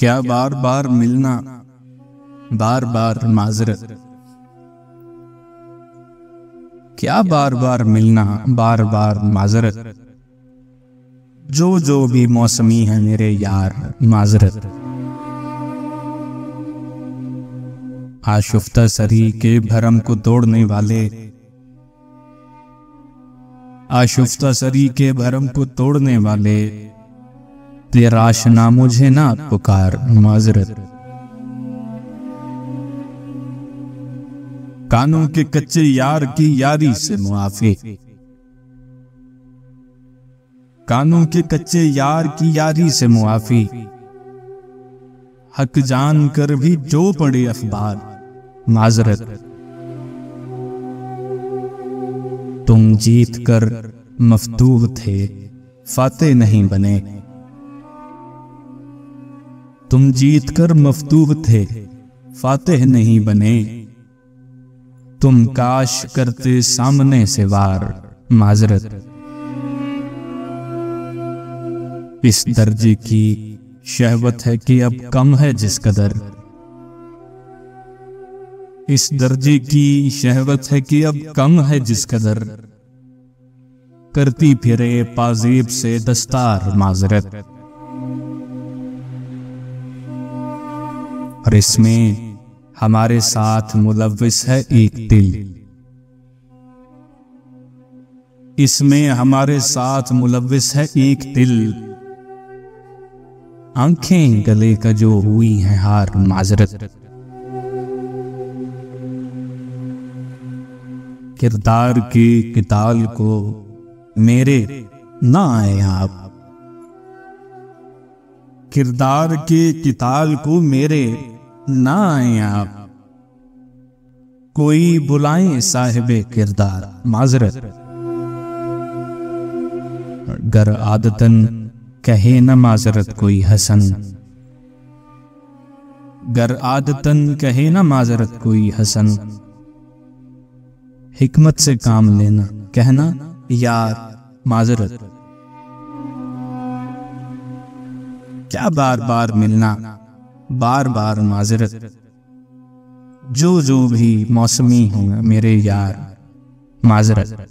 क्या बार बार मिलना, बार बार माजरत। क्या बार बार मिलना, बार बार माजरत। जो भी मौसमी है मेरे यार, माजरत। आशुफ्ता सरी के भरम को तोड़ने वाले, आशुफ्ता सरी के भरम को तोड़ने वाले, तेरा आशना मुझे ना पुकार, माजरत। कानों के कच्चे यार की यारी से मुआफी, कानों के कच्चे यार की यारी से मुआफी। हक जान कर भी जो पड़े अखबार, माजरत। तुम जीत कर मफतूह थे, फातेह नहीं बने। तुम जीत कर मफतूह थे, फातेह नहीं बने। तुम काश करते सामने से वार, माजरत। इस दर्जे की शहवत है कि अब कम है जिस कदर, इस दर्जे की शहवत है कि अब कम है जिस कदर। करती फिरे पाजेब से दस्तार, माजरत। और इसमें हमारे साथ मुलव्विस है एक दिल, इसमें हमारे साथ मुलव्विस है एक दिल। आंखें गले का जो हुई हैं हार, माजरत। किरदार के किताल को मेरे ना आए आप, किरदार के किताल को मेरे ना आए आप। कोई बुलाएं साहिबे किरदार, माजरत। गर आदतन कहे न माजरत कोई हसन, गर आदतन कहे न माजरत कोई हसन। हिकमत से काम लेना, कहना यार, माजरत। क्या बार बार मिलना, बार बार माजरत। जो भी मौसमी हो मेरे यार, माजरत।